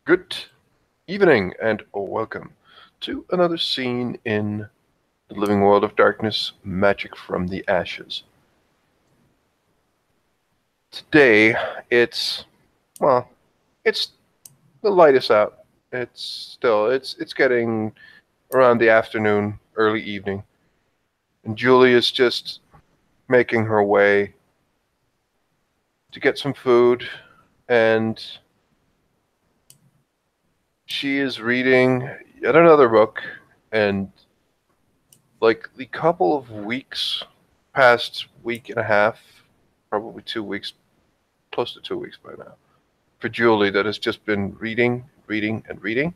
Good evening and welcome to another scene in the living world of darkness, magic from the ashes. Today, it's the light is out. It's getting around the afternoon, early evening, and Julie is just making her way to get some food, and she is reading yet another book, and like the couple of weeks, past week and a half, probably 2 weeks, close to 2 weeks by now, for Julie that has just been reading, and reading.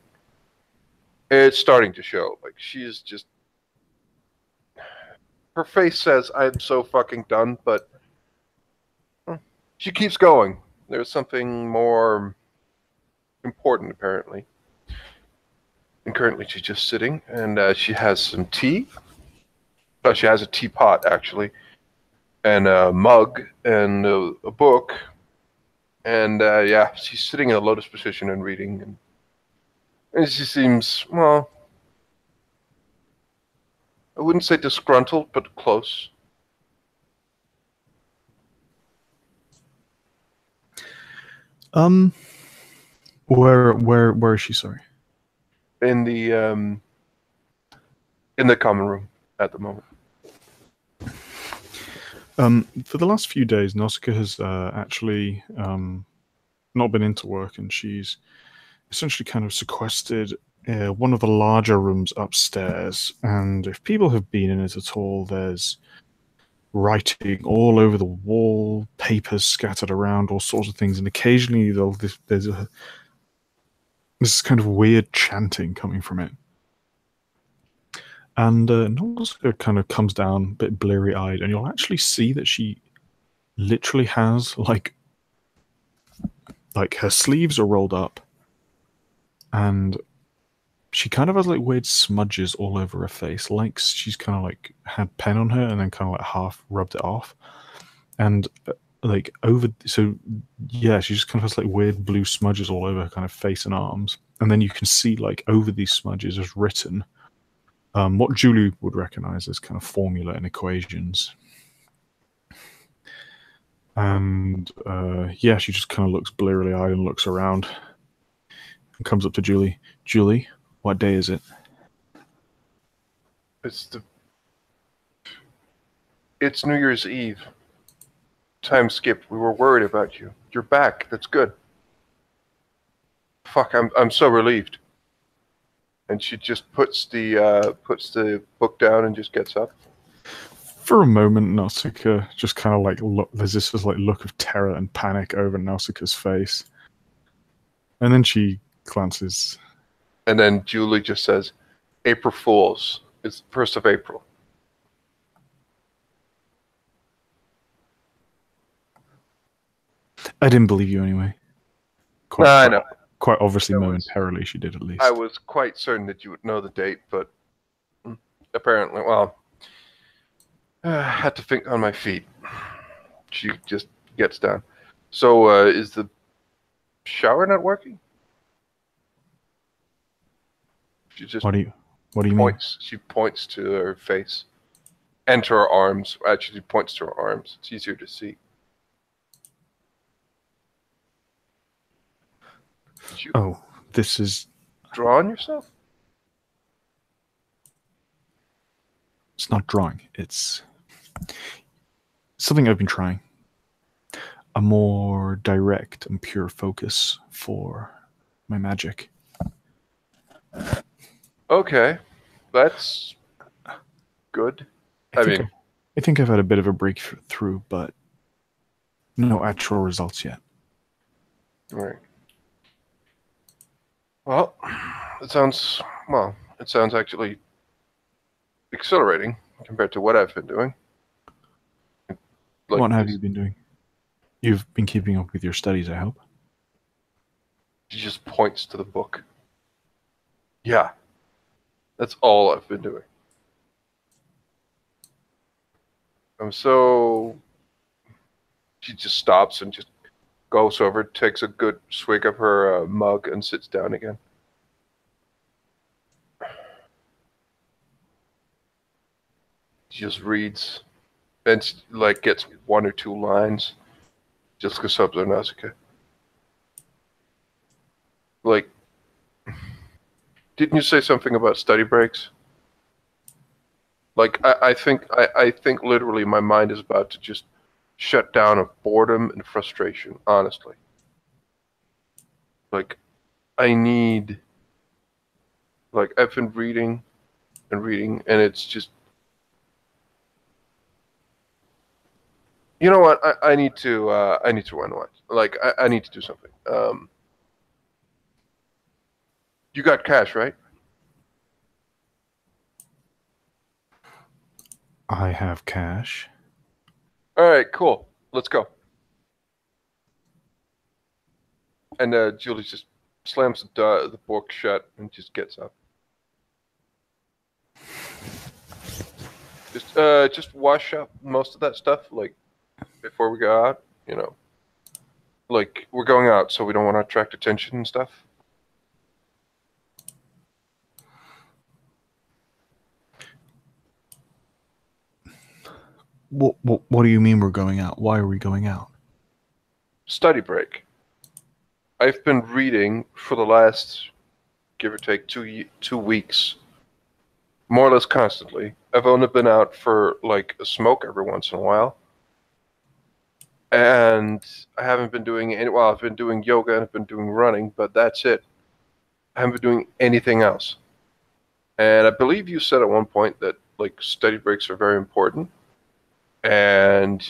It's starting to show. Like, she's just, her face says, I'm so fucking done, but she keeps going. There's something more important, apparently. And currently she's just sitting, and she has some tea. Oh, she has a teapot, actually, and a mug, and a book. And she's sitting in a lotus position and reading. And she seems, well, I wouldn't say disgruntled, but close. Where is she? Sorry. In the common room at the moment. For the last few days, Nausicaa has actually not been into work, and she's essentially kind of sequestered one of the larger rooms upstairs. And if people have been in it at all, there's writing all over the wall, papers scattered around, all sorts of things, and occasionally there's this kind of weird chanting coming from it. And Nausicaa kind of comes down a bit bleary-eyed, and you'll actually see that she literally has like her sleeves are rolled up, and she kind of has like weird smudges all over her face, like she's kind of like had pen on her and then kind of like half rubbed it off, and she just kind of has like weird blue smudges all over her kind of face and arms, and then you can see like over these smudges is written what Julie would recognize as kind of formula and equations. And she just kind of looks blearily eyed and looks around and comes up to Julie. Julie, what day is it? It's New Year's Eve. Time skipped. We were worried about you. You're back. That's good. Fuck, I'm so relieved. And she just puts the book down and just gets up. For a moment, Nausicaa just kind of like there's this like look of terror and panic over Nausicaa's face, and then she glances, and then Julie just says, "April Fools. It's the 1st of April." I didn't believe you anyway. I know. Quite obviously, momentarily, she did at least. I was quite certain that you would know the date, but apparently, well, I had to think on my feet. She just gets down. So, is the shower not working? She just What do you mean? She points to her face and to her arms. Actually, points to her arms. It's easier to see. This is drawing yourself? It's not drawing. It's something I've been trying. A more direct and pure focus for my magic. Okay, that's good. I think I've had a bit of a breakthrough, but no actual results yet. Right. Well, it sounds actually exhilarating compared to what I've been doing. What have you been doing? You've been keeping up with your studies, I hope. She just points to the book. Yeah. That's all I've been doing. She just stops and just goes over, takes a good swig of her mug, and sits down again. She just reads, and like gets one or two lines. Just goes up to Nausicaa. Like, didn't you say something about study breaks? Like, I think literally my mind is about to just shut down of boredom and frustration, honestly. Like, I need, like, I've been reading and reading, and it's just, you know what? I need to unwind. Like, I need to do something. You got cash, right? I have cash. All right, cool. Let's go. And Julie just slams the book shut and just gets up. Just wash up most of that stuff, like, before we go out, you know. Like, we're going out, so we don't want to attract attention and stuff. What do you mean we're going out? Why are we going out? Study break. I've been reading for the last, give or take, 2 weeks, more or less constantly. I've only been out for, like, a smoke every once in a while. And I haven't been doing any, well, I've been doing yoga and I've been doing running, but that's it. I haven't been doing anything else. And I believe you said at one point that, like, study breaks are very important. And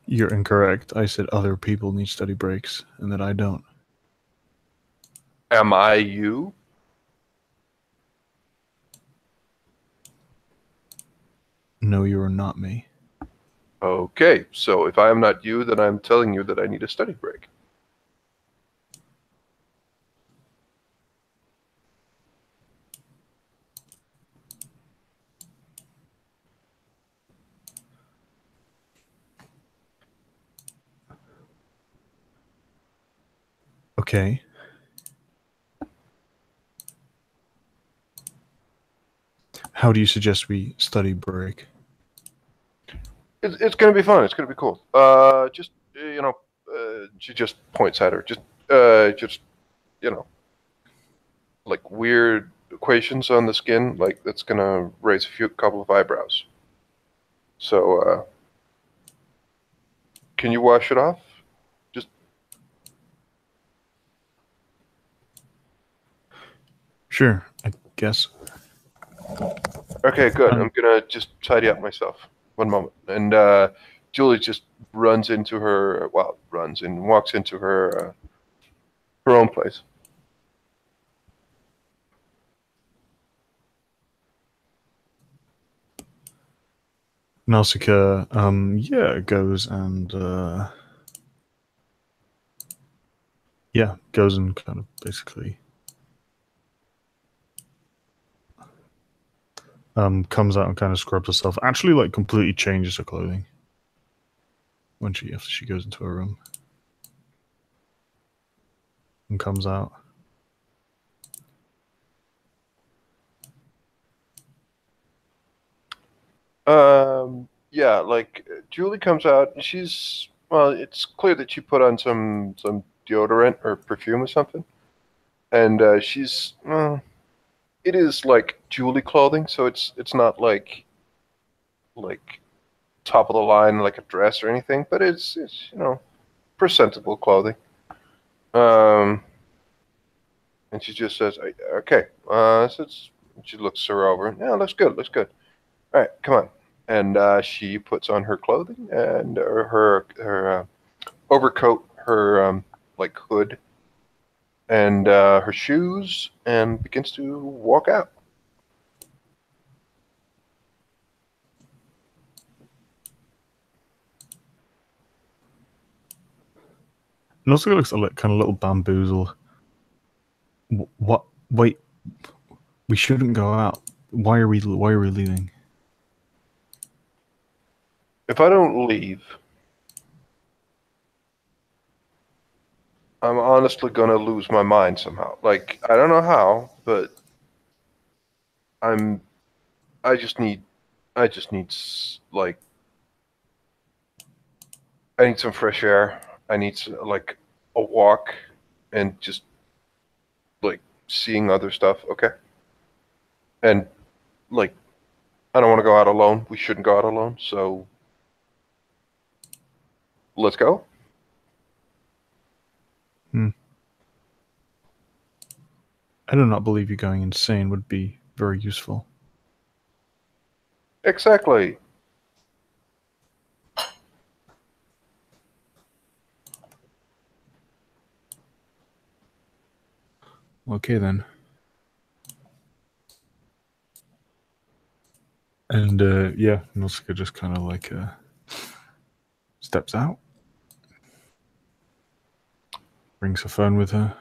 You're incorrect. I said other people need study breaks and that I don't. am I you? No, you are not me. Okay, so if I am not you, then I'm telling you that I need a study break. Okay. How do you suggest we study break? It's gonna be fun. It's gonna be cool. Just you know, she just points at her. Just you know, like weird equations on the skin. Like that's gonna raise a couple of eyebrows. So can you wash it off? Just Sure, I guess. okay. Good. I'm gonna just tidy up myself. One moment. And Julie just runs into her. Well, runs and walks into her own place. Nausicaa, yeah, goes and goes and kind of basically comes out and kind of scrubs herself. Actually, like completely changes her clothing when after she goes into her room and comes out. Yeah, like Julie comes out and she's, well, it's clear that she put on some deodorant or perfume or something. And she's it is like Julie clothing, so it's not like top of the line like a dress or anything, but it's you know, presentable clothing. Um and she just says, "Okay." So she looks her over. Yeah, looks good, looks good. All right, come on. And she puts on her clothing and her overcoat, her like hood, and her shoes, and begins to walk out. And also looks like kind of little bamboozled. What? Wait, we shouldn't go out. Why are we leaving? If I don't leave, I'm honestly gonna lose my mind somehow. Like, I don't know how, but I'm. I just need. Like, I need some fresh air. I need like a walk, and just like seeing other stuff. Okay, and like I don't want to go out alone. We shouldn't go out alone. So let's go. I do not believe you going insane would be very useful. Exactly. Okay then. And yeah, Nausicaa just kind of like steps out, brings her phone with her.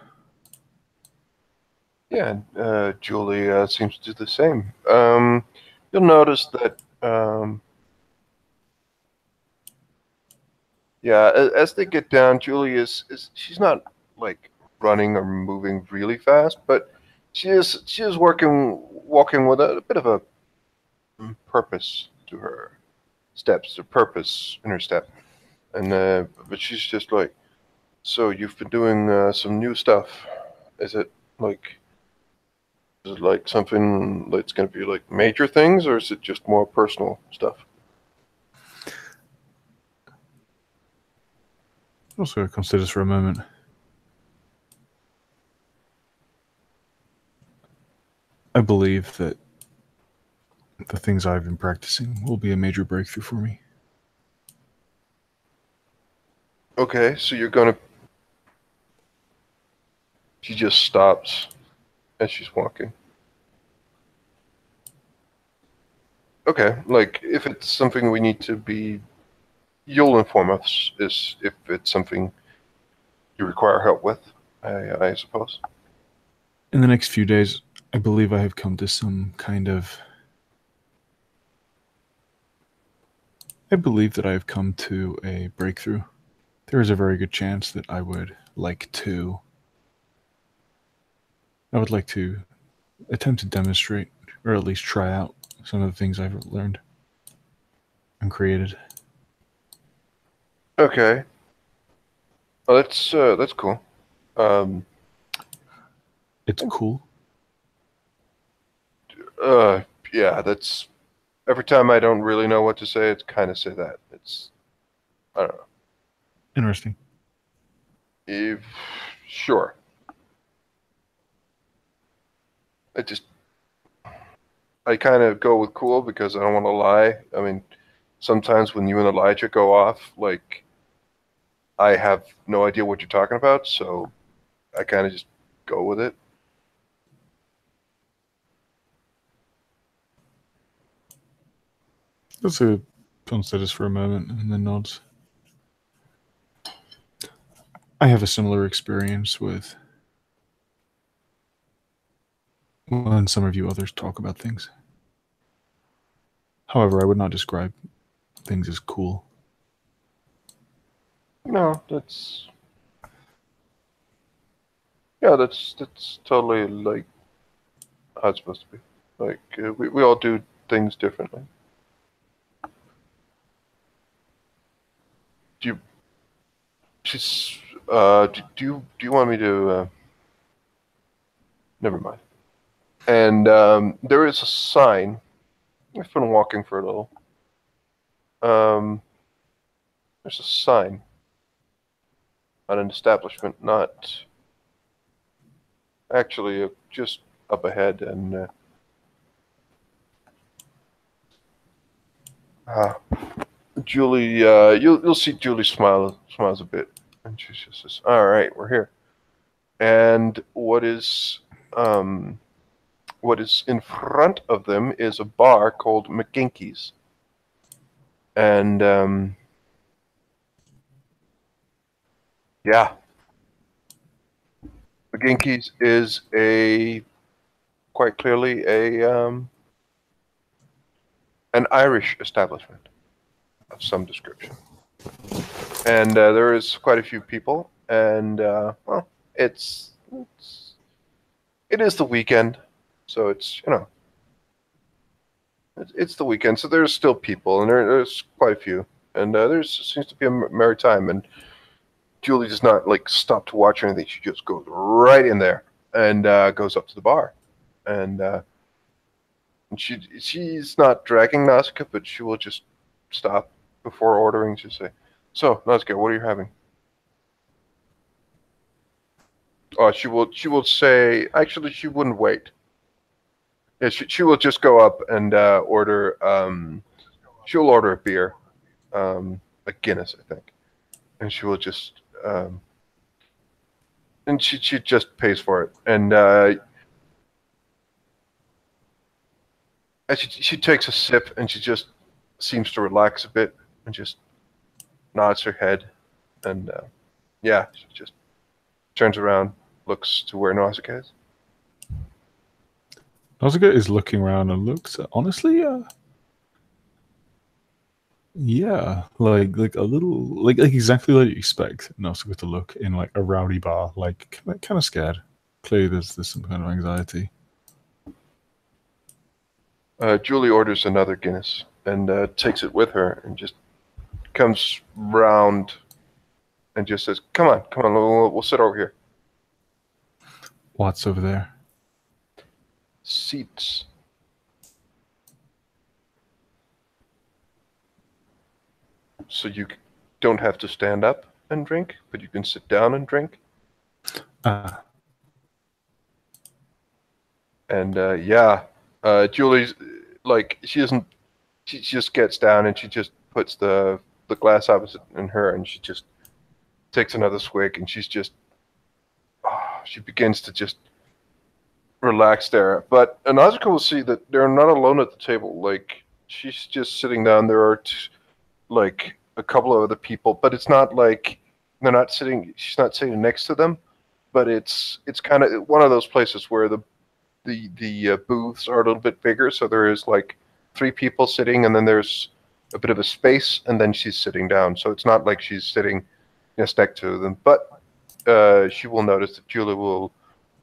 Yeah, Julie seems to do the same. You'll notice that, yeah, as they get down, Julie is she's not like running or moving really fast, but she is walking with a bit of a purpose to her steps, a purpose in her step, and but she's just like, so you've been doing some new stuff. Is it like? Is it like something that's going to be like major things, or is it just more personal stuff? Also consider this for a moment. I believe that the things I've been practicing will be a major breakthrough for me. Okay, so you're gonna. She just stops as she's walking. Okay, like if it's something we need to be, you'll inform us. Is if it's something you require help with, I suppose. In the next few days, I believe I have come to some kind of. I believe that I have come to a breakthrough. There is a very good chance that I would like to. I would like to attempt to demonstrate, or at least try out, some of the things I've learned and created. Okay, well, that's cool. Um, It's cool. uh, yeah, that's every time I don't really know what to say, it's kind of say that. It's I don't know. Interesting. If sure, I just I kind of go with cool because I don't want to lie. I mean, sometimes when you and Elijah go off, like I have no idea what you're talking about, so I kind of just go with it. Also considers for a moment and then nods. I have a similar experience with when some of you others talk about things. However, I would not describe things as cool. No, that's yeah, that's totally like how it's supposed to be. Like we all do things differently. Do you? She's. Do you want me to? Never mind. And there is a sign. I've been walking for a little. Um, there's a sign on an establishment, not actually just up ahead, and uh, Julie, you'll see Julie smiles a bit, and she just says, "All right, we're here." And um, what is in front of them is a bar called McGinky's, and yeah, McGinky's is a quite clearly a an Irish establishment of some description, and there is quite a few people, and well, it is the weekend, so it's it's the weekend, so there's still people, and there's quite a few, and there's seems to be a merry time, and Julie does not like stop to watch or anything. She just goes right in there and goes up to the bar, and she's not dragging Nausicaa, but she will just stop before ordering. Just say, "So, Nausicaa, what are you having?" She will say. Actually, she wouldn't wait. Yeah, she will just go up and order. She'll order a beer, a Guinness, I think, and she will just and she just pays for it, and she takes a sip, and she just seems to relax a bit, and just nods her head, and yeah, she just turns around, looks to where Nausicaa is. Nausicaa is looking around and looks, honestly, yeah, like a little, like exactly like you expect Nausicaa to look in like a rowdy bar, like kind of scared. Clearly, there's some kind of anxiety. Julie orders another Guinness and takes it with her, and just comes round and just says, "Come on, come on, we'll sit over here." What's over there? Seats. So you don't have to stand up and drink, but you can sit down and drink. And yeah, Julie's like she doesn't. She just gets down and she just puts the glass opposite in her, and she just takes another swig, and she's just she begins to just relax there. But Nausicaa will see that they're not alone at the table. Like she's just sitting down. There are like a couple of other people, but it's not like they're not sitting. She's not sitting next to them, but it's kind of one of those places where the booths are a little bit bigger. So there is like 3 people sitting, and then there's a bit of a space, and then she's sitting down. So it's not like she's sitting next to them, but she will notice that Julie will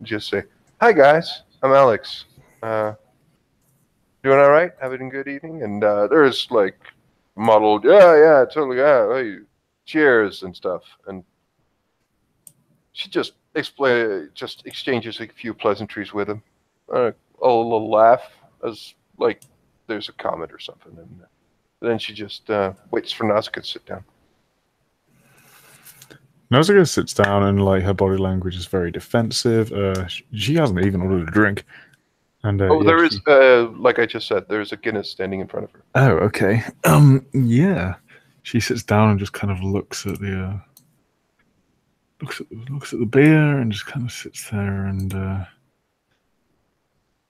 just say, "Hi guys, I'm Alex. Doing all right? Having a good evening?" And there's like muddled, yeah, totally, yeah, hey, cheers and stuff. And she just exchanges a few pleasantries with him, a little laugh as like there's a comment or something, and then she just waits for Nausicaa to sit down. Nausicaa sits down, and like her body language is very defensive. She hasn't even ordered a drink. And Oh, yeah, there is, like I just said, there's a Guinness standing in front of her. Oh, okay. Yeah. She sits down and just kind of looks at the looks at the beer and just kind of sits there and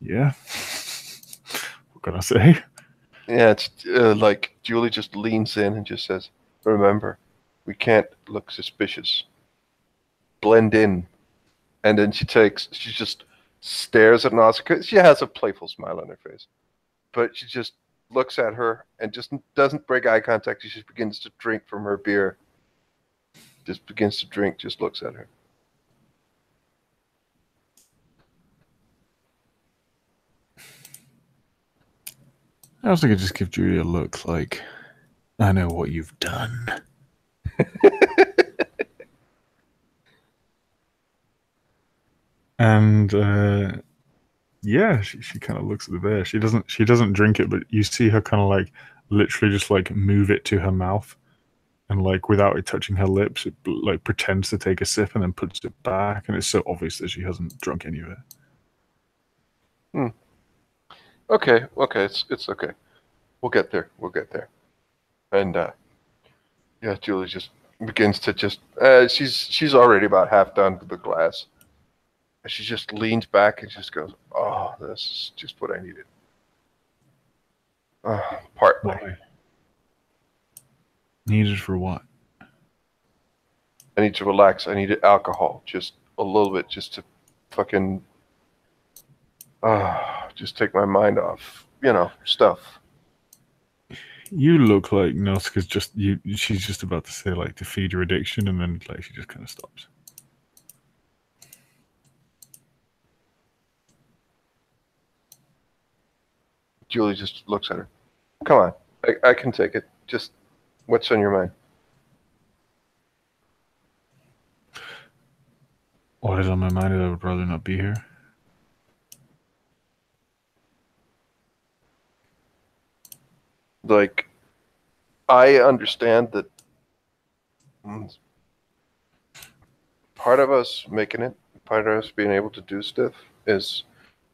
yeah. What can I say? Yeah, it's like Julie just leans in and just says, "Remember, we can't look suspicious. Blend in." And then she just stares at Nausicaa. She has a playful smile on her face, but she just looks at her and just doesn't break eye contact. She just begins to drink from her beer. Just begins to drink, just looks at her. I was thinking just give Julie a look like, I know what you've done. And yeah, she kind of looks at the beer. She doesn't drink it, but you see her kind of like literally just like move it to her mouth, and like without it touching her lips, it like pretends to take a sip and then puts it back, and it's so obvious that she hasn't drunk any of it. Okay, it's okay. We'll get there. We'll get there. And yeah, Julie just begins to just she's already about half done with the glass. And she just leans back and just goes, "Oh, this is just what I needed." Partly. Why? Needed for what? I need to relax. I need alcohol, just a little bit, just to fucking just take my mind off, stuff. You look like Nausicaa's just you. She's just about to say like to feed your addiction, and then like she just kind of stops. Julie just looks at her. Come on, I can take it. Just what's on your mind? What is on my mind is I would rather not be here. Like, I understand that part of us making it, part of us being able to do stuff is,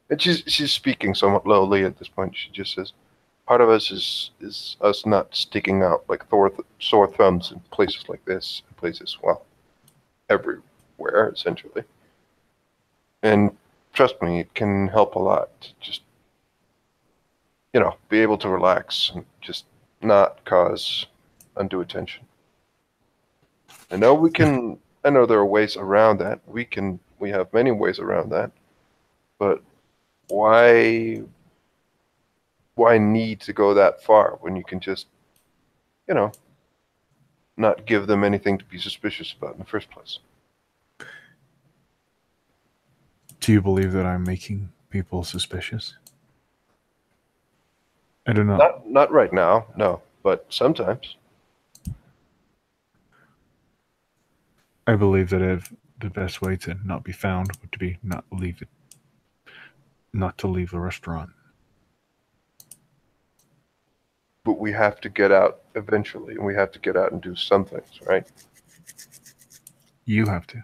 and she's speaking somewhat lowly at this point. She just says, part of us is us not sticking out like sore thumbs in places like this, places, well, everywhere essentially. And trust me, it can help a lot to just, be able to relax and just not cause undue attention. I know I know there are ways around that. We have many ways around that. But why need to go that far when you can just, not give them anything to be suspicious about in the first place? Do you believe that I'm making people suspicious? I don't know. Not right now, no, but sometimes. I believe that the best way to not be found would to be not to leave the restaurant. But we have to get out eventually, and we have to get out and do some things, right? You have to.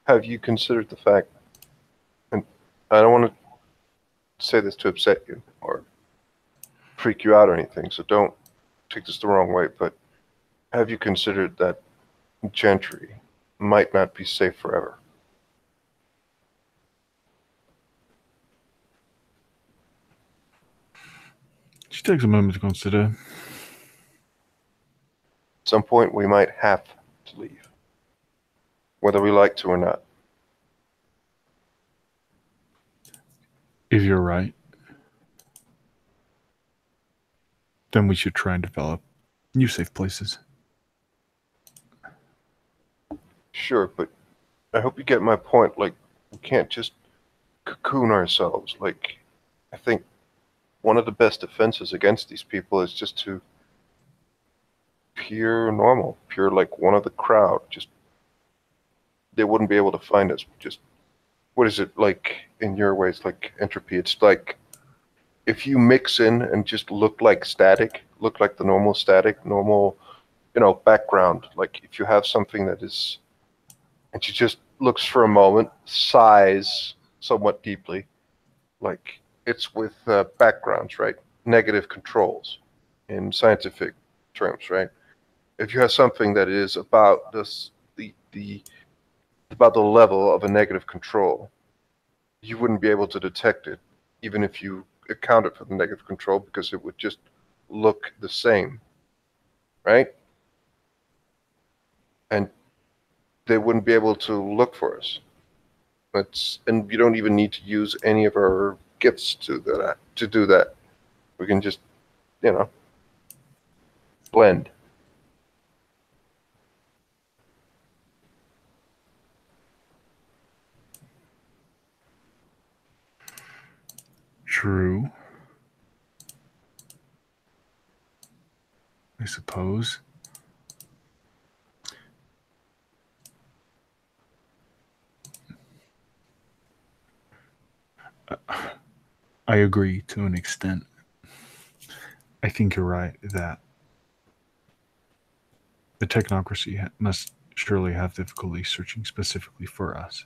Have you considered the fact, and I don't want to say this to upset you or freak you out or anything, so don't take this the wrong way, but have you considered that Gentry might not be safe forever? She takes a moment to consider. At some point, we might have to leave, whether we like to or not. If you're right, then we should try and develop new safe places. Sure, but I hope you get my point. Like, we can't just cocoon ourselves. Like, I think one of the best defenses against these people is just to appear normal, appear like one of the crowd. Just, they wouldn't be able to find us. Just, what is it like in your ways, like entropy? It's like if you mix in and just look like static, look like the normal static, normal, background. Like if you have something that is, and she just looks for a moment, sighs somewhat deeply, like it's with backgrounds, right? Negative controls in scientific terms, right? If you have something that is about about the level of a negative control, you wouldn't be able to detect it, even if you accounted for the negative control, because it would just look the same, right? And they wouldn't be able to look for us. And you don't even need to use any of our gifts to do that. We can just, blend. True. I suppose. I agree to an extent. I think you're right that the technocracy must surely have difficulty searching specifically for us.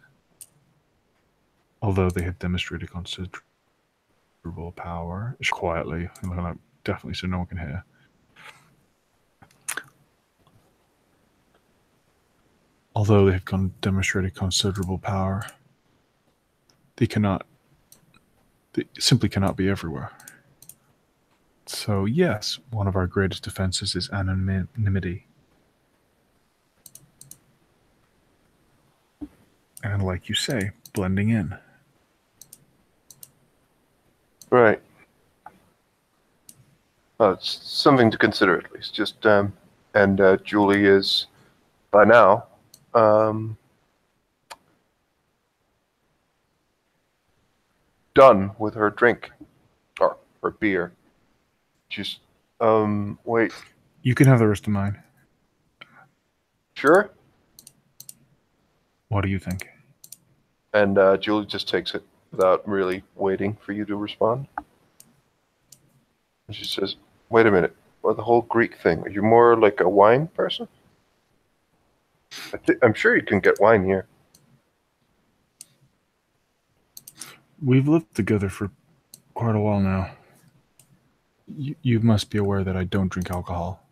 Although they have demonstrated considerable power, quietly, definitely so no one can hear. Although they have demonstrated considerable power, they simply cannot be everywhere. So yes, one of our greatest defenses is anonymity. And like you say, blending in. Right. Well, it's something to consider at least. Just and Julie is by now done with her drink or her beer. She's wait, You can have the rest of mine. sure? What do you think? And Julie just takes it without really waiting for you to respond. And she says, "Wait a minute. Well, the whole Greek thing. Are you more like a wine person? I'm sure you can get wine here." We've lived together for quite a while now. You must be aware that I don't drink alcohol.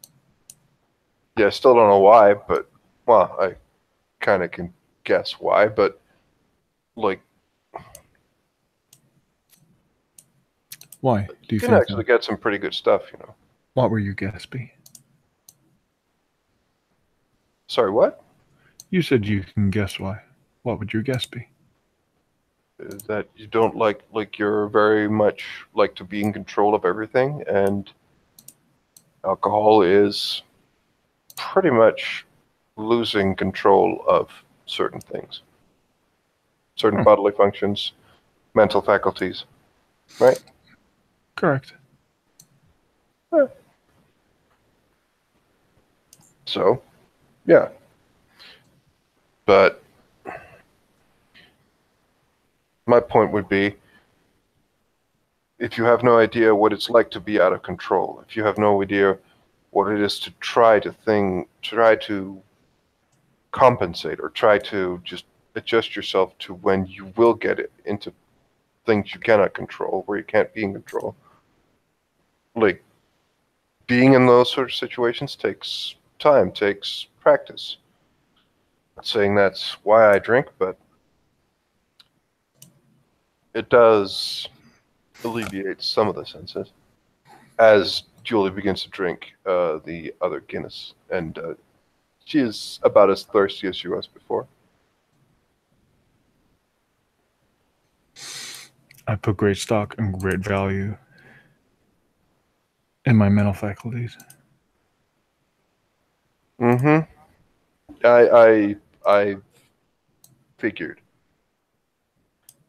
Yeah, I still don't know why, but well, I kind of can guess why. But like, Why do you you can think actually that? get some pretty good stuff, you know. What were your guess be? Sorry, what? You said you can guess why. What would your guess be? Is that you don't like you're very much like to be in control of everything, and alcohol is pretty much losing control of certain things, certain bodily functions, mental faculties, right? Correct. Yeah. So, yeah. But my point would be, if you have no idea what it's like to be out of control, if you have no idea what it is to try to compensate or try to just adjust yourself to when you will get it into things you cannot control, where you can't be in control. Like, being in those sort of situations takes time, takes practice. Not saying that's why I drink, but it does alleviate some of the senses. As Julie begins to drink the other Guinness, and she is about as thirsty as she was before. I put great stock and great value in my mental faculties. Mm-hmm. I figured.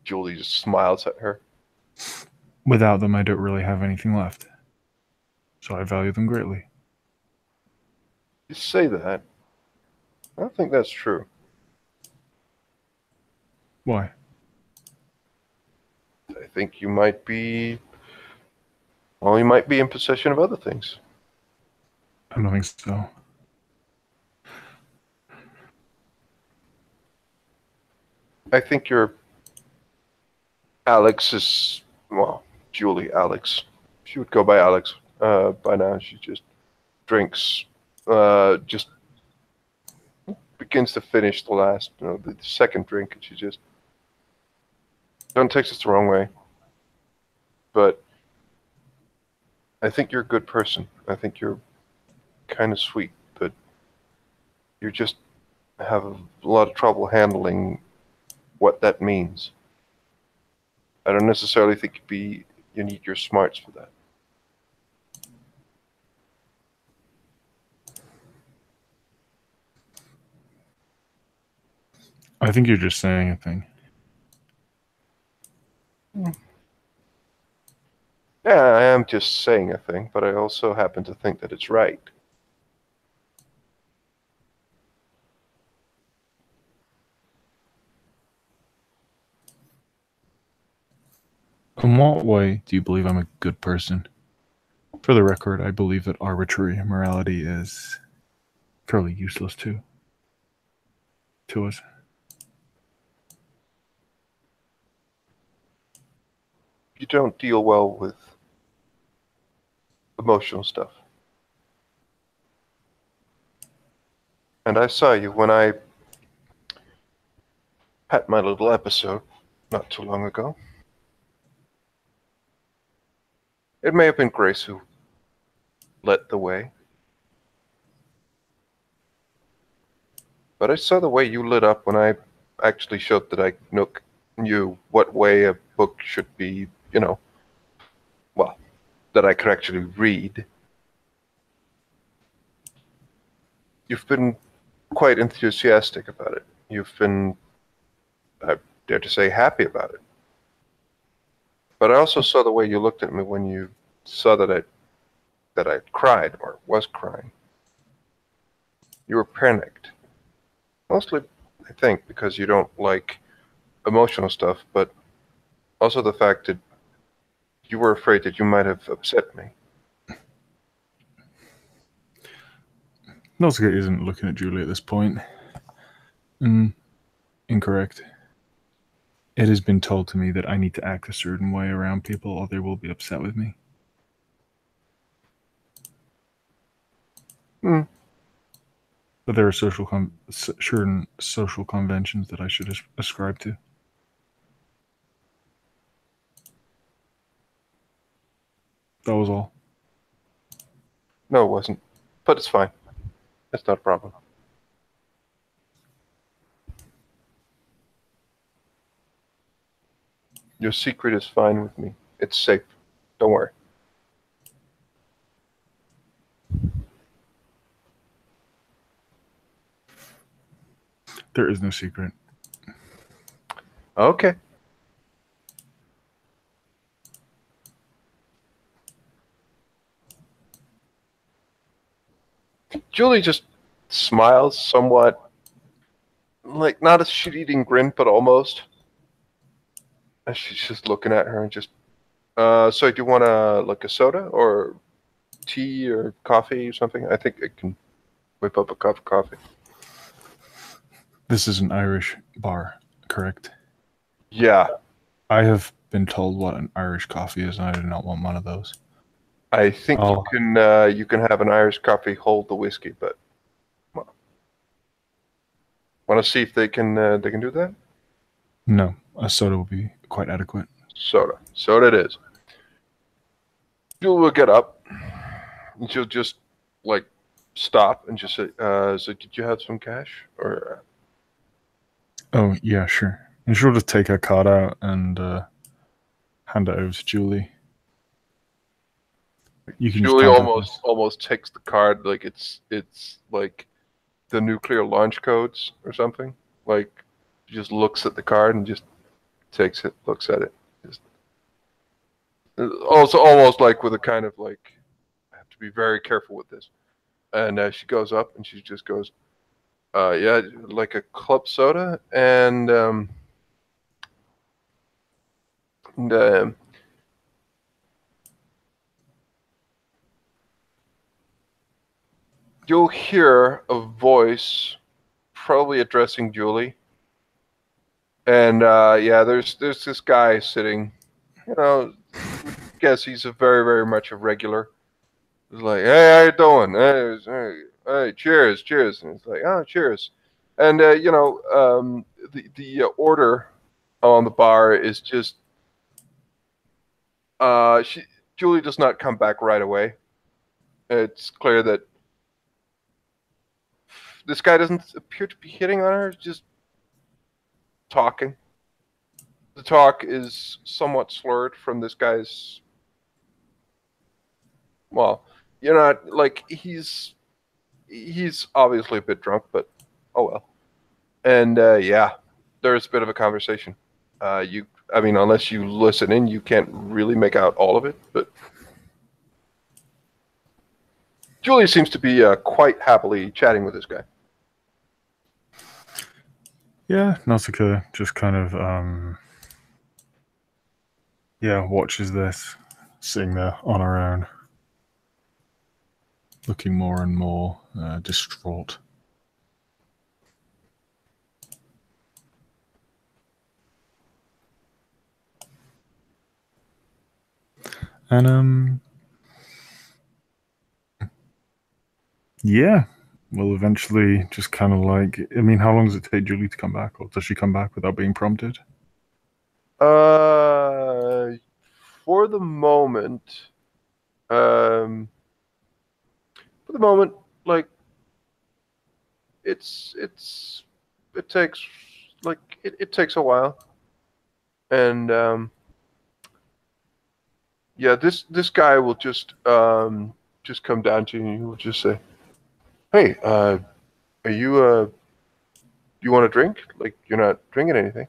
Julie just smiles at her. Without them, I don't really have anything left. So I value them greatly. You say that. I don't think that's true. Why? I think you might be, well, you might be in possession of other things. I don't think so. I think you're Alex's, well, Julie, Alex. She would go by Alex by now. She just drinks, just begins to finish the last, the second drink, and she just, don't take this the wrong way, but I think you're a good person. I think you're kind of sweet, but you just have a lot of trouble handling what that means. I don't necessarily think you need your smarts for that. I think you're just saying a thing. Yeah, I am just saying a thing, but I also happen to think that it's right. In what way do you believe I'm a good person? For the record, I believe that arbitrary morality is fairly useless to us. You don't deal well with emotional stuff. And I saw you when I had my little episode not too long ago. It may have been Grace who led the way, but I saw the way you lit up when I actually showed that I knew what way a book should be, well, that I could actually read. You've been quite enthusiastic about it. You've been, I dare to say, happy about it. But I also saw the way you looked at me when you saw that I cried or was crying. You were panicked. Mostly, I think, because you don't like emotional stuff, but also the fact that you were afraid that you might have upset me. Nausicaa isn't looking at Julie at this point. Incorrect. It has been told to me that I need to act a certain way around people or they will be upset with me. But there are certain social conventions that I should ascribe to. That was all. No, it wasn't. But it's fine. It's not a problem. Your secret is fine with me. It's safe. Don't worry. There is no secret. Okay. Julie just smiles somewhat, like not a shit-eating grin, but almost. And she's just looking at her and just, so do you want a soda or tea or coffee or something? I think I can whip up a cup of coffee. This is an Irish bar, correct? Yeah. I have been told what an Irish coffee is, and I do not want one of those. I think you can have an Irish coffee, hold the whiskey, but well, want to see if they can do that? No, a soda will be quite adequate. Soda it is. Julie will get up and she'll just like stop and just say, "So did you have some cash or?" Oh yeah, sure. And she'll just take her card out and hand it over to Julie. You can Julie just almost takes the card like it's like the nuclear launch codes or something. Like she just looks at the card and just takes it, looks at it. Just, also almost like with a kind of like, I have to be very careful with this. And she goes up and she just goes, yeah, like a club soda and you'll hear a voice probably addressing Julie. And yeah, there's this guy sitting, guess he's a very, very much a regular. He's like, hey, how you doing? Hey, cheers, cheers. And it's like, oh, cheers. And the order on the bar is just Julie does not come back right away. It's clear that this guy doesn't appear to be hitting on her, just talking. The talk is somewhat slurred from this guy's. Well, you're not like he's obviously a bit drunk, but oh well. And yeah, there's a bit of a conversation. I mean, unless you listen in, you can't really make out all of it. But Julie seems to be quite happily chatting with this guy. Yeah, Nausicaa just kind of watches this, sitting there on her own, looking more and more distraught. And yeah, we'll eventually just kind of like, I mean, how long does it take Julie to come back, or does she come back without being prompted? For the moment, like it takes like it takes a while, and yeah, this guy will just come down to you and he will just say, "Hey, are you you want a drink? Like you're not drinking anything?"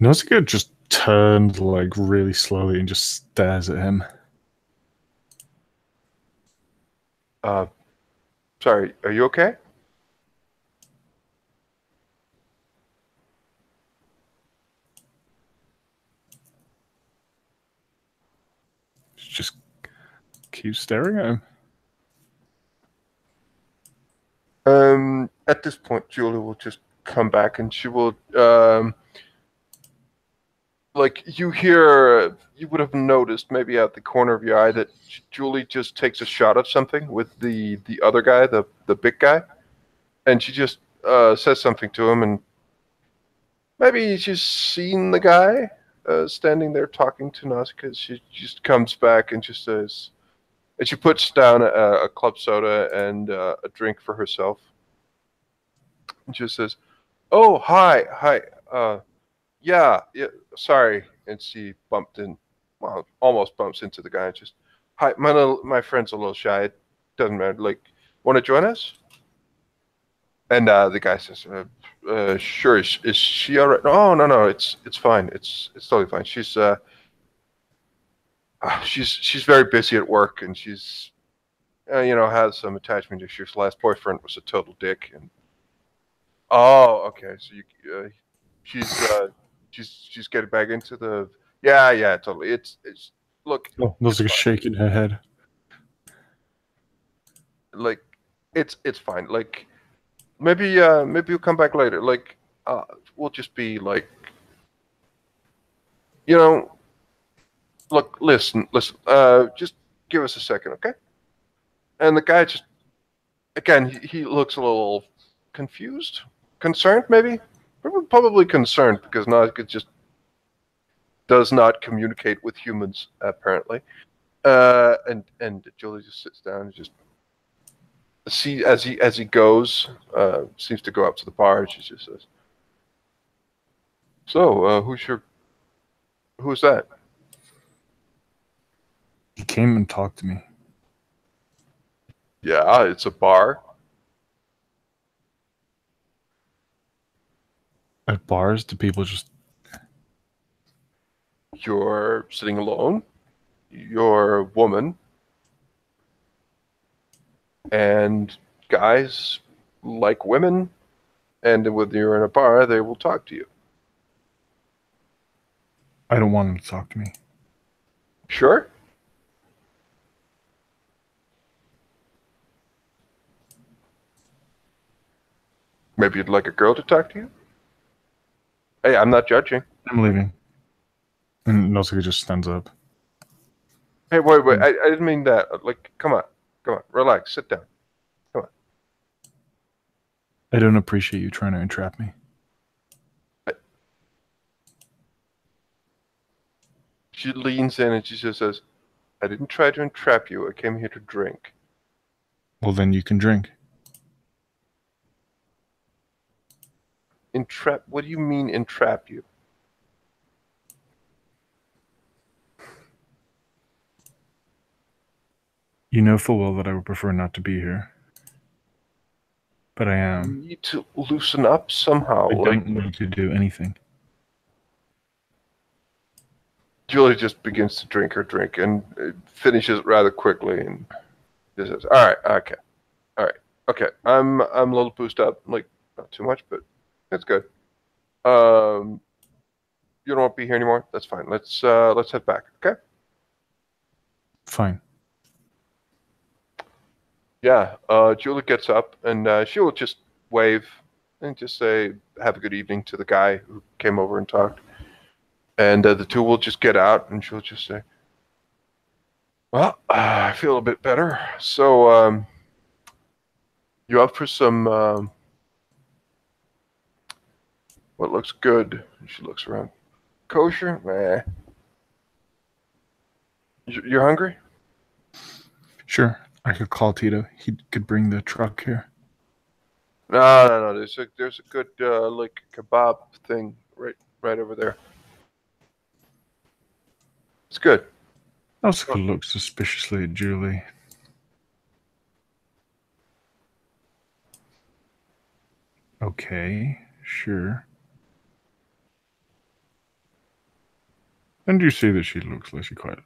Nausicaa just turned like really slowly and just stares at him. Uh, sorry, are you okay? She just keeps staring at him. At this point, Julie will just come back and she will like you hear, you would have noticed maybe out the corner of your eye that Julie just takes a shot of something with the other guy, the big guy, and she just says something to him, and maybe she's seen the guy standing there talking to Nausicaa. She just comes back and just says, and she puts down a club soda and a drink for herself, and just says, "Oh, hi. Yeah, yeah, sorry." And she bumped in, well, almost bumps into the guy. Just, "Hi, my friend's a little shy. It doesn't matter. Like, want to join us?" And the guy says, "Sure. Is she all right?" "Oh, no. It's fine. It's totally fine. She's very busy at work, and she's has some attachment issues. Her last boyfriend was a total dick, and oh, okay. So she's uh, she's getting back into the yeah, totally. It's look, Oh, it's Nausicaa's fine. shaking her head. Like it's fine. Like maybe you'll come back later. Like we'll just be like you know. Look, listen. Just give us a second, okay? And the guy just again he looks a little confused, concerned, maybe. Probably concerned because Nazca just does not communicate with humans apparently. And Julie just sits down and just see as he goes, seems to go up to the bar and she just says, "So, who's that?" He came and talked to me. "Yeah, it's a bar." At bars, do people just... "You're sitting alone. You're a woman, and guys like women, and when you're in a bar, they will talk to you." I don't want him to talk to me. "Sure." "Maybe you'd like a girl to talk to you?" "Hey, I'm not judging." I'm leaving. And Nausicaa just stands up. "Hey, wait. I didn't mean that. Like, come on. Relax. Sit down. Come on." I don't appreciate you trying to entrap me. She leans in and she just says, "I didn't try to entrap you. I came here to drink." Well, then you can drink. "Entrap? What do you mean entrap you?" You know full well that I would prefer not to be here. But I "You am. need to loosen up somehow." I Like, don't need to do anything. Julie just begins to drink her drink and finishes it rather quickly and just says, "All right, all right, okay. I'm a little boosted up, like not too much, but that's good. You don't want to be here anymore. That's fine. Let's head back, okay?" Fine. Yeah. Julie gets up and she will just wave and just say, "Have a good evening" to the guy who came over and talked. And the two will just get out and she'll just say, "Well, I feel a bit better. So, you up for some, what looks good?" And she looks around. "Kosher? Nah. You're hungry?" Sure. I could call Tito. He could bring the truck here. No. There's a good like kebab thing right over there. It's good. Nausicaa looks suspiciously at Julie. Okay, sure. And you see that she looks like she quite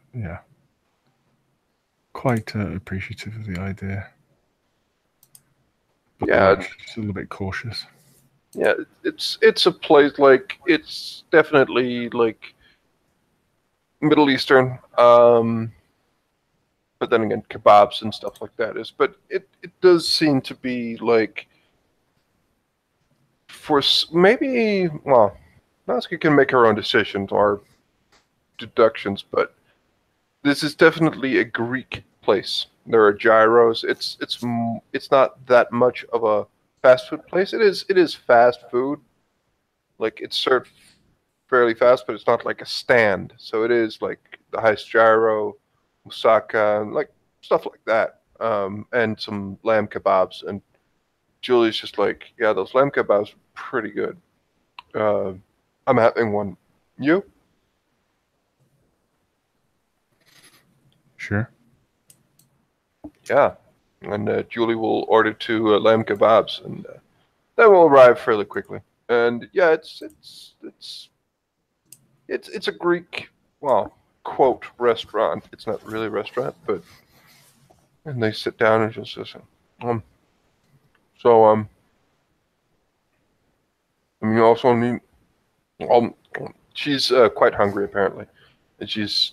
appreciative of the idea. But Yeah, she's a little bit cautious. yeah. It's a place like it's definitely like Middle Eastern. But then again, kebabs and stuff like that is. But it does seem to be like for maybe well, Naska can make her own decisions or deductions, but this is definitely a Greek place. There are gyros. It's not that much of a fast food place. It is fast food. Like it's served fairly fast, but it's not like a stand. So it is like the highest gyro, moussaka, like stuff like that. And some lamb kebabs. And Julie's just like, yeah, those lamb kebabs are pretty good. Uh, I'm having one. You? Sure. Yeah. And Julie will order two lamb kebabs, and that will arrive fairly quickly. And yeah, it's a Greek, well, quote restaurant. It's not really a restaurant, but and they sit down and just listen. Um, so I mean, you also need um, she's quite hungry apparently, and she's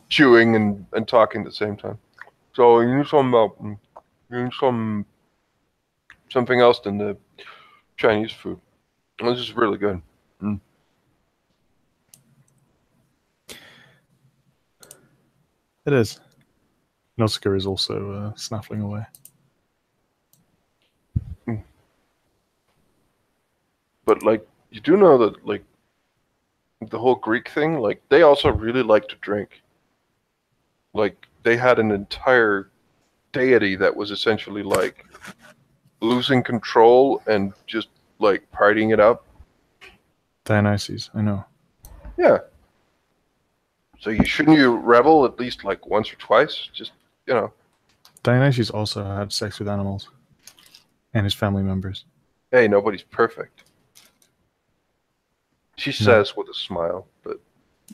chewing and talking at the same time. So you need something else than the Chinese food. This is really good. Mm. It is. Nausicaa is also snaffling away. But like you do know that like the whole Greek thing, like they also really like to drink. Like they had an entire deity that was essentially like losing control and just like partying it up. Dionysus, I know. Yeah. So shouldn't you revel at least like once or twice? Just Dionysus also had sex with animals and his family members. hey, nobody's perfect. She No. says with a smile, but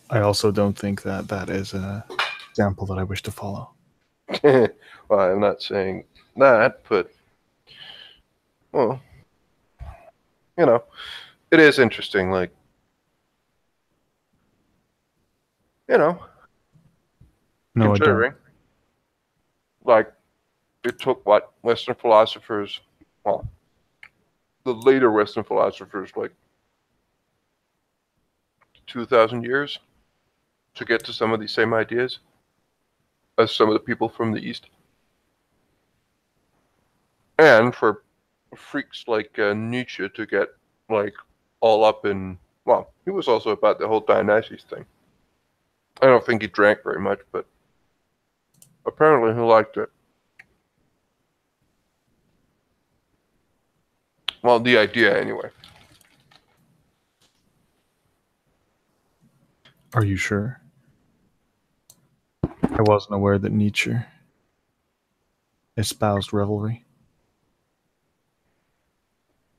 I also don't think that that is an example that I wish to follow. well, I'm not saying that, but well, it is interesting. Like, No, considering, like, it took what Western philosophers, well, the later Western philosophers, like 2,000 years to get to some of these same ideas as some of the people from the East. And for freaks like Nietzsche to get like all up in, well, he was also about the whole Dionysus thing. I don't think he drank very much, but apparently he liked it. Well, the idea anyway. Are you sure? I wasn't aware that Nietzsche espoused revelry.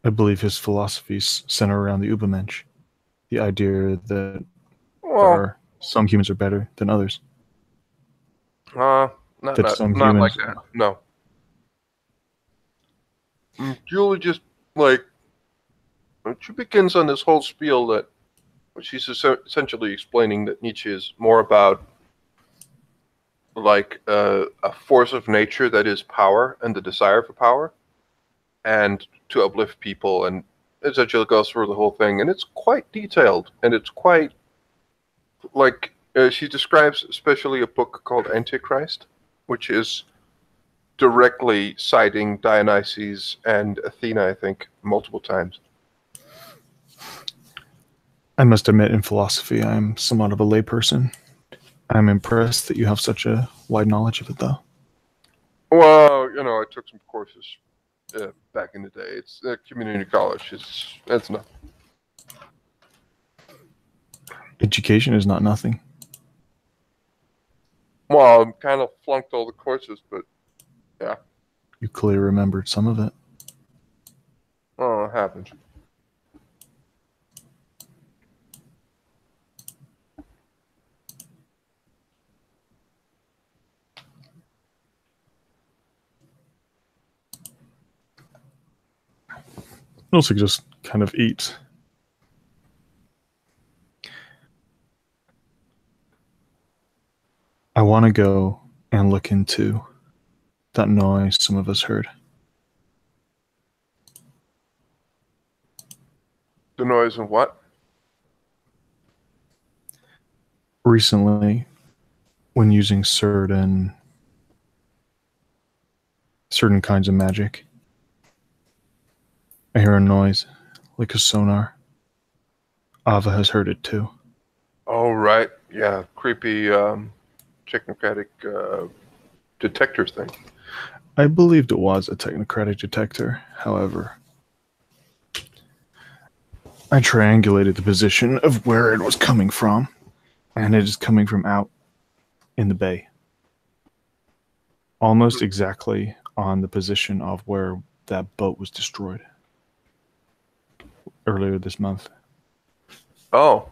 I believe his philosophies center around the Übermensch, the idea that some humans are better than others. Not like that. No. Julie just like she begins on this whole spiel that she's essentially explaining that Nietzsche is more about like a force of nature that is power and the desire for power, and to uplift people, and essentially goes through the whole thing, and it's quite detailed, and it's quite like she describes especially a book called Antichrist, which is directly citing Dionysus and Athena, I think, multiple times. I must admit, in philosophy, I'm somewhat of a layperson. I'm impressed that you have such a wide knowledge of it, though. Well, I took some courses. back in the day. It's a community college. That's nothing. Education is not nothing. Well, I kind of flunked all the courses, but yeah. You clearly remembered some of it. Oh, it happens. Also, just kind of eat. I want to go and look into that noise some of us heard. The noise and what? Recently, when using certain kinds of magic, I hear a noise like a sonar. Ava has heard it too. Oh, right. Yeah, creepy technocratic detector thing. I believed it was a technocratic detector. However, I triangulated the position of where it was coming from, and it is coming from out in the bay. Almost exactly on the position of where that boat was destroyed earlier this month. Oh.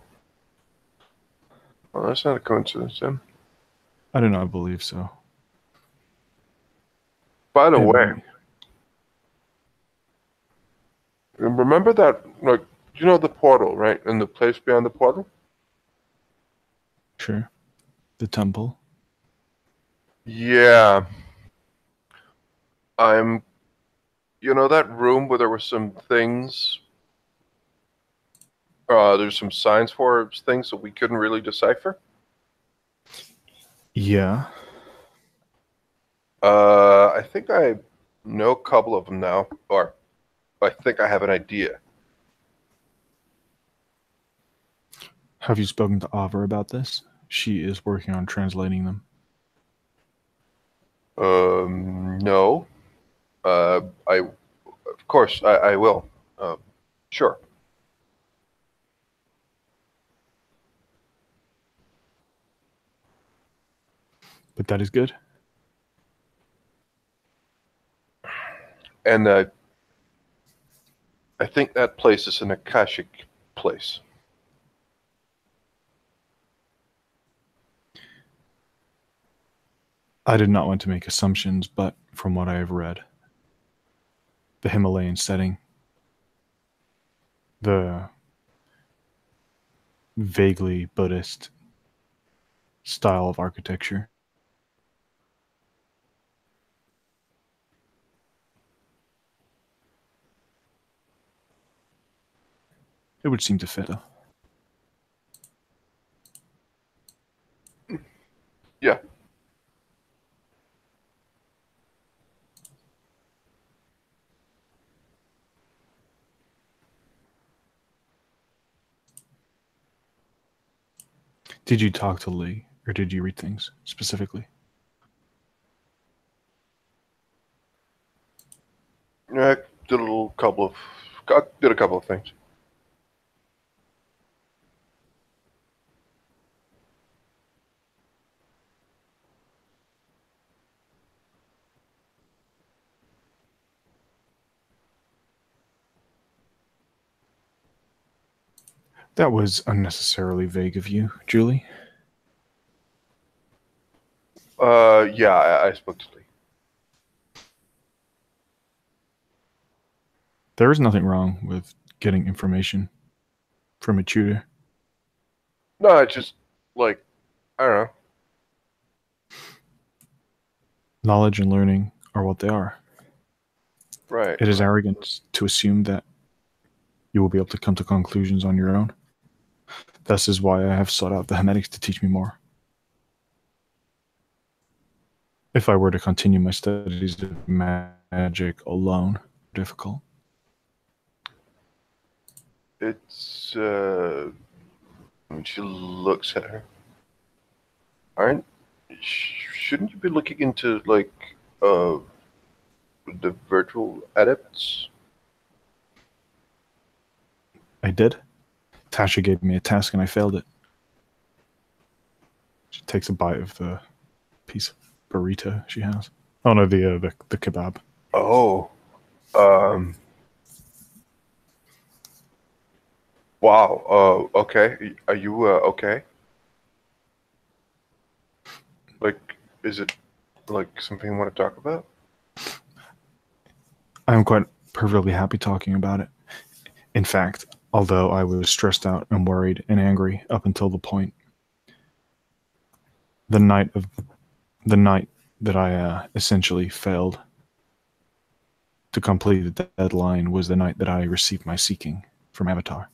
Well, that's not a coincidence, then. I don't know, I believe so. By the way, Anyway, remember that, like, you know the portal, right? And the place beyond the portal? sure. The temple. Yeah. You know that room where there were some things? There's some signs for things that we couldn't really decipher? Yeah. I think I know a couple of them now, or I think I have an idea. Have you spoken to Ava about this? She is working on translating them. No. Of course, I will. Sure. But that is good. And I think that place is an Akashic place. I did not want to make assumptions, but from what I have read, the Himalayan setting, the vaguely Buddhist style of architecture, it would seem to fit. Yeah. Did you talk to Lee, or did you read things specifically? I did a couple of things. That was unnecessarily vague of you, Julie. Yeah, I spoke to Lee. There is nothing wrong with getting information from a tutor. No, it's just like, I don't know. Knowledge and learning are what they are. Right. It is arrogant to assume that you will be able to come to conclusions on your own. This is why I have sought out the Hermetics to teach me more. If I were to continue my studies of magic alone, difficult. It's, when she looks at her. Aren't, shouldn't you be looking into, like, the virtual adepts? I did. Tasha gave me a task and I failed it. She takes a bite of the piece of burrito she has. Oh no, the kebab. Oh, um, wow. Okay. Are you okay? Like, is it like something you want to talk about? I'm quite perfectly happy talking about it. In fact, although I was stressed out and worried and angry up until the point the night of the night that I essentially failed to complete the deadline was the night that I received my seeking from Avatar.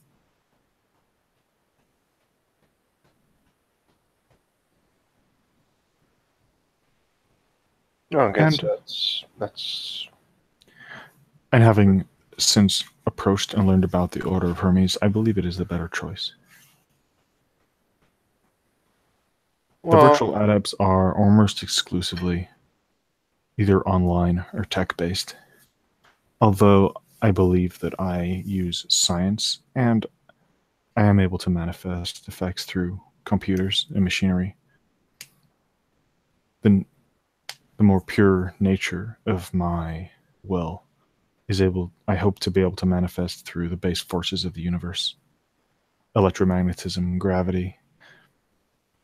No, I guess And that's and having since approached and learned about the Order of Hermes, I believe it is the better choice. The well. virtual adepts are almost exclusively either online or tech-based, although I believe that I use science and I am able to manifest effects through computers and machinery. The, the more pure nature of my will is able, I hope to be able to manifest through the base forces of the universe. Electromagnetism, gravity,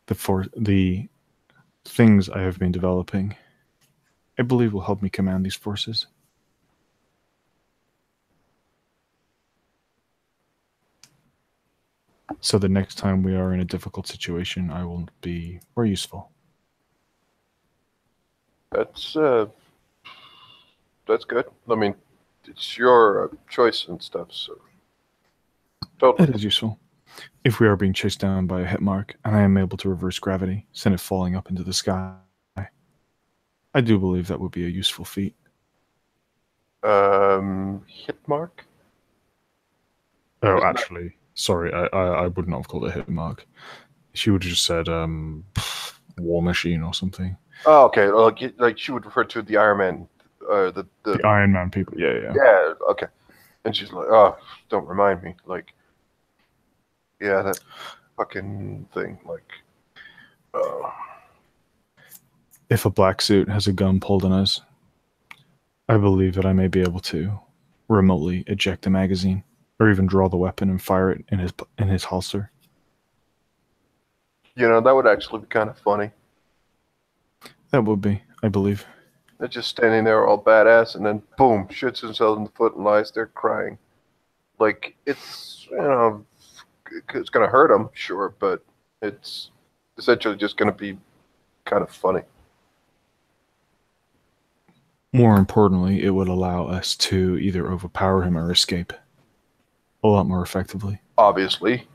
the things I have been developing, I believe will help me command these forces. So the next time we are in a difficult situation, I will be more useful. That's uh, that's good. I mean, it's your choice and stuff, so totally. It is useful. If we are being chased down by a hit mark and I am able to reverse gravity, send it falling up into the sky, I do believe that would be a useful feat. Hit mark? Oh, Isn't that? actually, sorry, I would not have called it a hit mark. She would have just said war machine or something. Oh, okay. Like she would refer to the Iron Man, the The Iron Man people. Yeah, yeah. yeah. Okay, and she's like, oh, don't remind me. Like, yeah, that fucking thing. Like, uh, If a black suit has a gun pulled on us, I believe that I may be able to remotely eject a magazine, or even draw the weapon and fire it in his holster. that would actually be kind of funny. That would be, I believe. They're just standing there all badass, and then boom, shoots himself in the foot and lies there crying. Like it's gonna hurt him, sure, but it's essentially just gonna be kind of funny. More importantly, it would allow us to either overpower him or escape a lot more effectively. Obviously,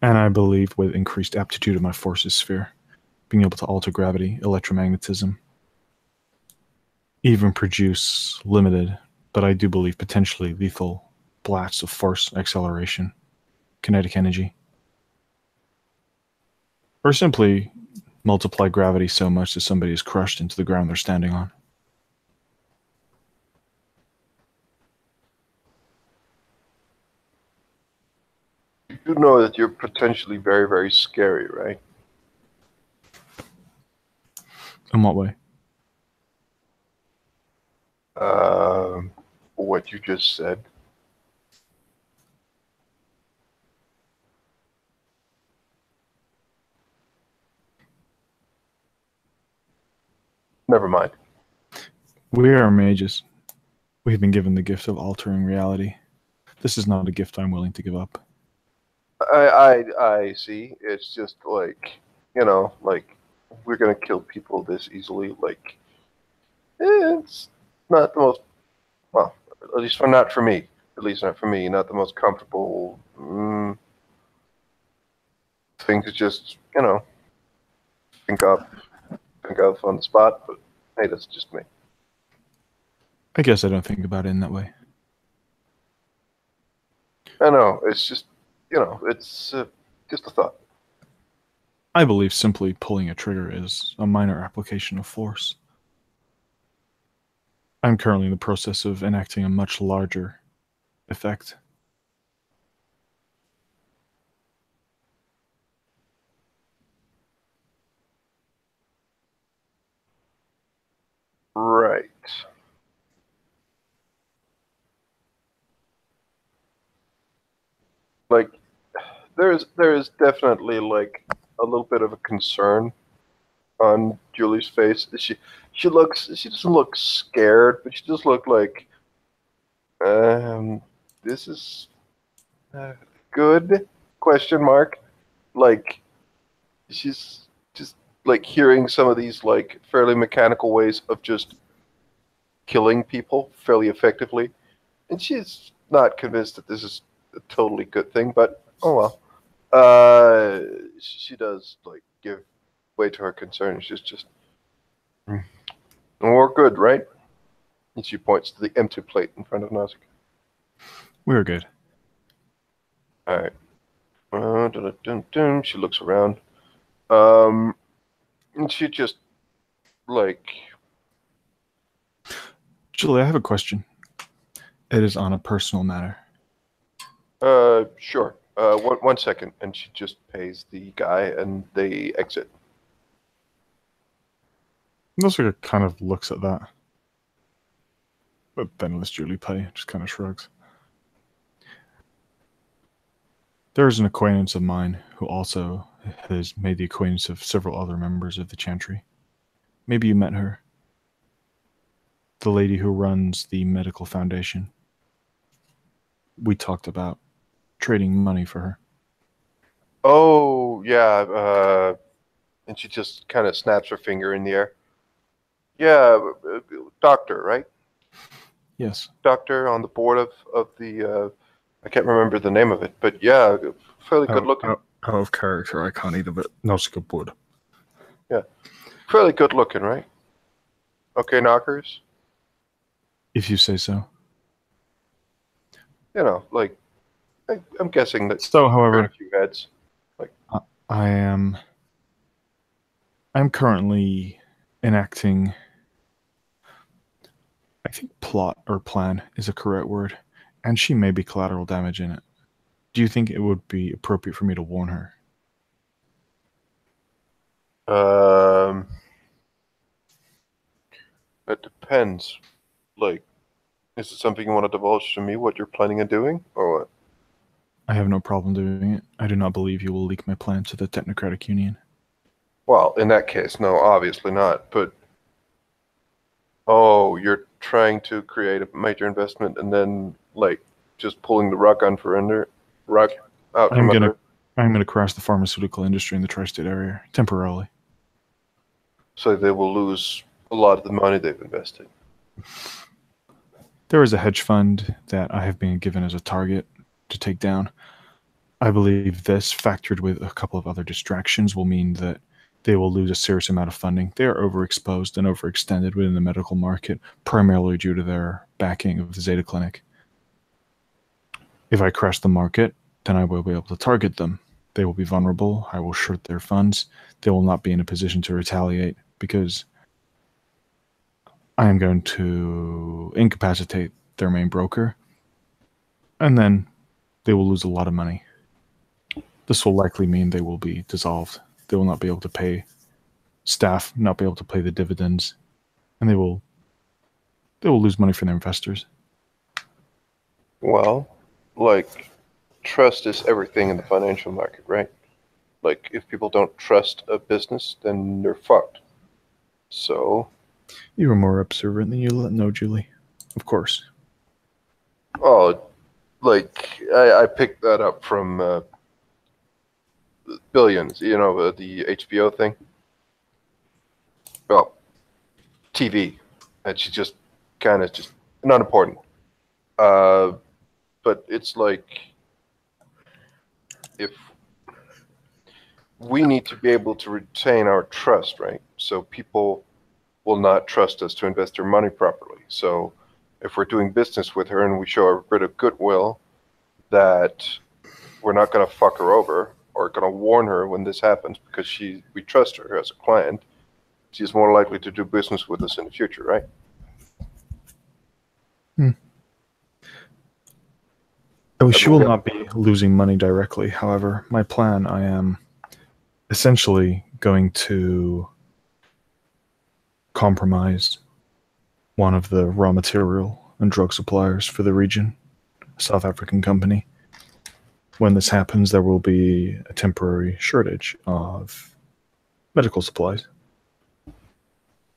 And I believe with increased aptitude of my forces sphere, being able to alter gravity, electromagnetism, even produce limited, but I do believe potentially lethal blasts of force acceleration, kinetic energy, or simply multiply gravity so much that somebody is crushed into the ground they're standing on. you do know that you're potentially very, very scary, right? In what way? What you just said. Never mind. We are mages. We have been given the gift of altering reality. This is not a gift I'm willing to give up. I see. It's just like, like we're gonna kill people this easily. Like, it's not the most, well, at least not for me. At least not for me. Not the most comfortable thing to just, think up, think of on the spot. But hey, that's just me. I guess I don't think about it in that way. I know. It's just it's just a thought. I believe simply pulling a trigger is a minor application of force. I'm currently in the process of enacting a much larger effect. Right. Like, there is definitely like a little bit of a concern on Julie's face. She doesn't look scared, but she does look like this is good question mark. Like she's just like hearing some of these like fairly mechanical ways of just killing people fairly effectively, and she's not convinced that this is a totally good thing, but oh well. She does like give way to her concerns. She's just, we're good, right? And she points to the empty plate in front of Nausicaa. We're good. All right. She looks around. And she just like. Julie, I have a question. It is on a personal matter. Sure. One second, and she just pays the guy, and they exit. Nausicaa kind of looks at that, but then lets Julie pay. Just kind of shrugs. There is an acquaintance of mine who also has made the acquaintance of several other members of the Chantry. Maybe you met her. The lady who runs the medical foundation. We talked about trading money for her. Oh, yeah. And she just kind of snaps her finger in the air. Yeah, doctor, right? Yes. Doctor on the board of the. I can't remember the name of it, but yeah, fairly good looking. Out of character, I can't either, but Nausicaa would. Yeah, fairly good looking, right? Okay, knockers. If you say so. Like I'm guessing that. So, however, a few heads. Like I'm currently enacting. I think plot or plan is a correct word, and she may be collateral damage in it. Do you think it would be appropriate for me to warn her? It depends. Like, is it something you want to divulge to me? What you're planning on doing, or what? I have no problem doing it. I do not believe you will leak my plans to the Technocratic Union. Well, in that case, no, obviously not. But oh, you're trying to create a major investment and then like just pulling the rug out from under. I'm gonna crash the pharmaceutical industry in the tri-state area temporarily. So they will lose a lot of the money they've invested. There is a hedge fund that I have been given as a target to take down. I believe this, factored with a couple of other distractions, will mean that they will lose a serious amount of funding. They are overexposed and overextended within the medical market, primarily due to their backing of the Zeta Clinic. If I crash the market, then I will be able to target them. They will be vulnerable. I will short their funds. They will not be in a position to retaliate because I am going to incapacitate their main broker, and then they will lose a lot of money. This will likely mean they will be dissolved. They will not be able to pay staff, not be able to pay the dividends, and they will lose money from their investors. Well, like, trust is everything in the financial market, right? Like, if people don't trust a business, then they're fucked. So... You are more observant than you let know, Julie. Of course. Oh, like, I picked that up from Billions, the HBO thing. Well, TV. And she's just kind of just not important. But it's like, if we need to be able to retain our trust, right? So people will not trust us to invest their money properly. So if we're doing business with her and we show a bit of goodwill, that we're not going to fuck her over or going to warn her when this happens because we trust her as a client. She's more likely to do business with us in the future, right? She will not be losing money directly. However, my plan, I am essentially going to compromise one of the raw material and drug suppliers for the region, a South African company. When this happens, there will be a temporary shortage of medical supplies.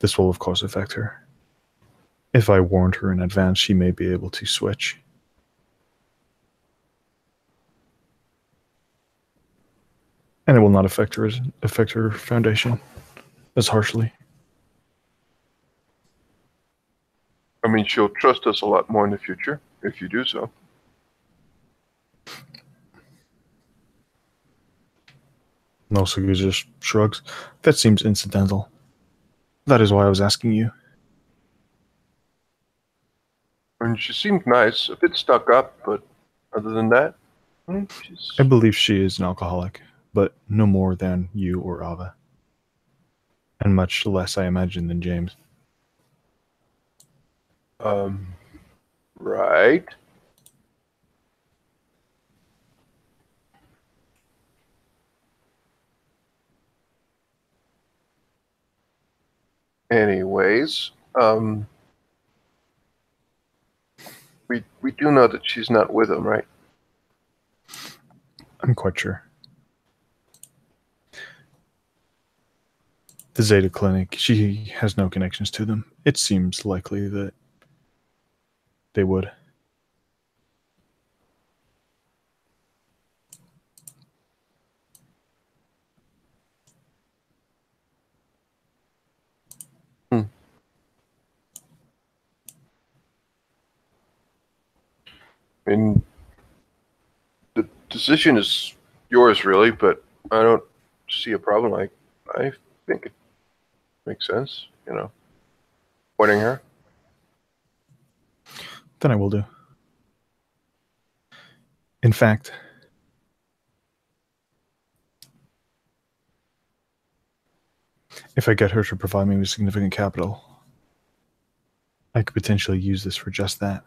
This will, of course, affect her. If I warned her in advance, she may be able to switch. And it will not affect her foundation as harshly. I mean, she'll trust us a lot more in the future if you do so. Nosuke just shrugs. That seems incidental. That is why I was asking you. I mean, she seemed nice, a bit stuck up, but other than that, I believe she is an alcoholic, but no more than you or Ava. And much less, I imagine, than James. Right. Anyways, we do know that she's not with him, right? I'm quite sure. The Zeta Clinic, she has no connections to them. It seems likely that they would. I mean, the decision is yours, really, but I don't see a problem. I think it makes sense, pointing her. Then I will do. In fact, if I get her to provide me with significant capital, I could potentially use this for just that.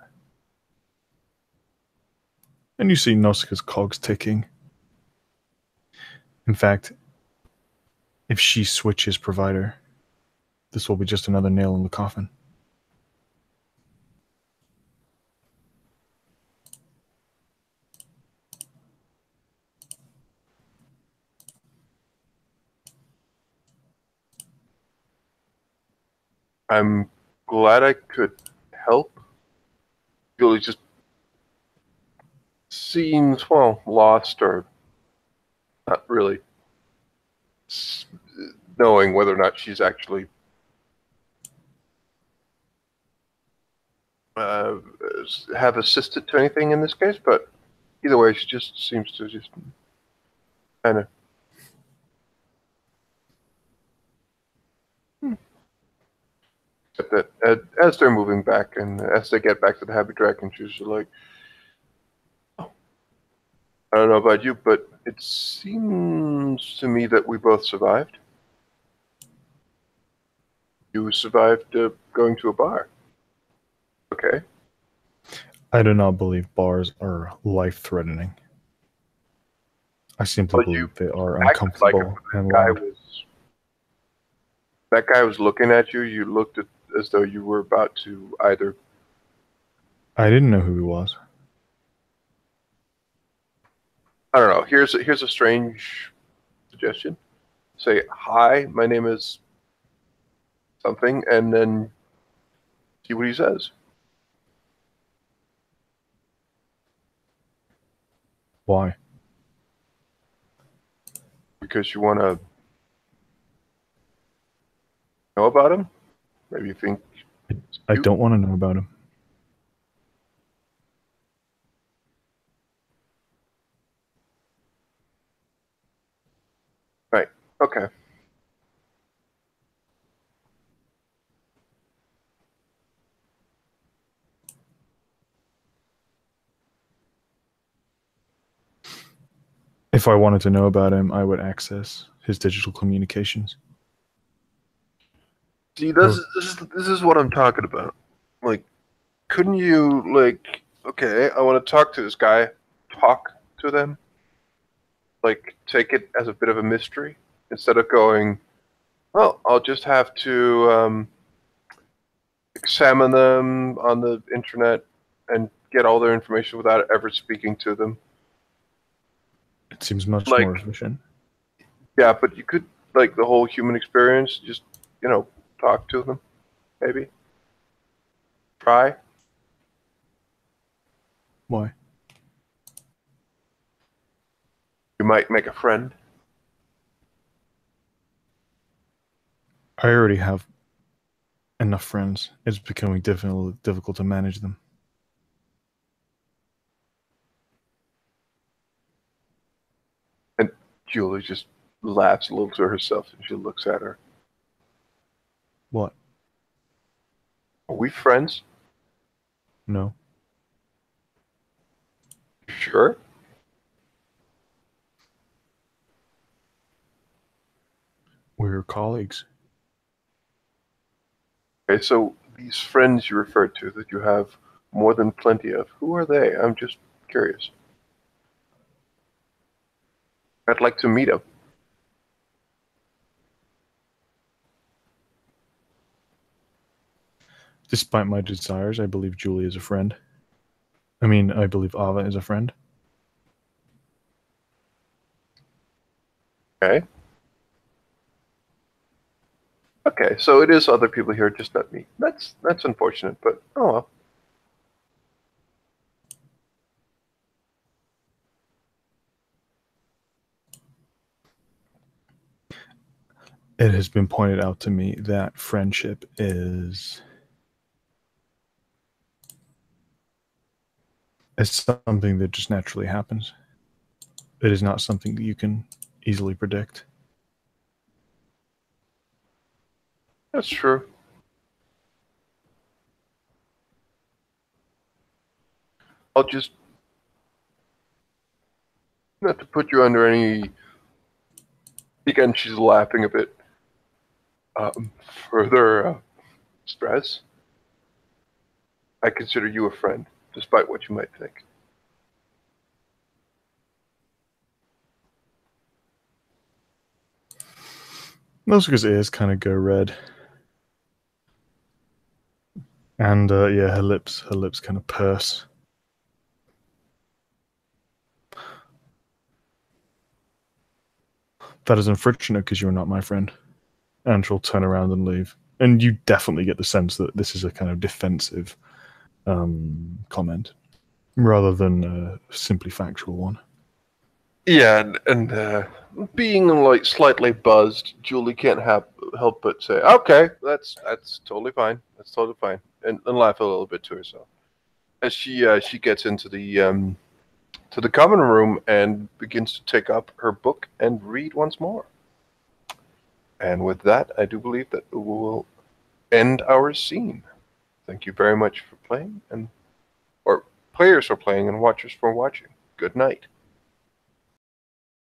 And you see Nausicaa's cogs ticking. In fact, if she switches provider, this will be just another nail in the coffin. I'm glad I could help. Julie just seems, well, lost or not really knowing whether or not she's actually have assisted to anything in this case, but either way, she just seems to just kind of that as they're moving back and as they get back to the Happy Dragon, she's like, oh, I don't know about you, but it seems to me that we both survived. You survived going to a bar. Okay. I do not believe bars are life-threatening. I simply believe they are uncomfortable and loud. That guy was looking at you. You looked as though you were about to either. I didn't know who he was. I don't know. Here's a strange suggestion. Say, hi, my name is something, and then see what he says. Why? Because you want to know about him? Maybe you think... I don't want to know about him. Right. Okay. If I wanted to know about him, I would access his digital communications. See, this is what I'm talking about. Like, couldn't you, like, okay, I want to talk to this guy, talk to them, like, take it as a bit of a mystery, instead of going, well, I'll just have to examine them on the internet and get all their information without ever speaking to them. It seems much Like, more efficient. yeah, but you could, like, the whole human experience, just, talk to them, maybe. Try. Why? You might make a friend. I already have enough friends. It's becoming difficult to manage them. And Julie just laughs a little to herself and she looks at her. What? Are we friends? No. Sure. We're colleagues. Okay, so these friends you referred to that you have more than plenty of, who are they? I'm just curious. I'd like to meet them. Despite my desires, I believe Julie is a friend. I mean, I believe Ava is a friend. Okay. Okay, so it is other people here, just not me. That's unfortunate, but oh well. It has been pointed out to me that friendship is something that just naturally happens. It is not something that you can easily predict. That's true. I'll just not to put you under any. Again, she's laughing a bit. Further stress. I consider you a friend, despite what you might think. Nausicaa's ears kind of go red. And yeah, her lips kind of purse. That is unfortunate because you're not my friend. And she'll turn around and leave. And you definitely get the sense that this is a kind of defensive comment rather than a simply factual one. Yeah, and being like slightly buzzed, Julie can't help but say, "Okay, that's totally fine. That's totally fine," and laugh a little bit to herself as she gets into the to the common room and begins to take up her book and read once more. And with that, I do believe that we will end our scene. Thank you very much for playing, or players for playing, and watchers for watching. Good night.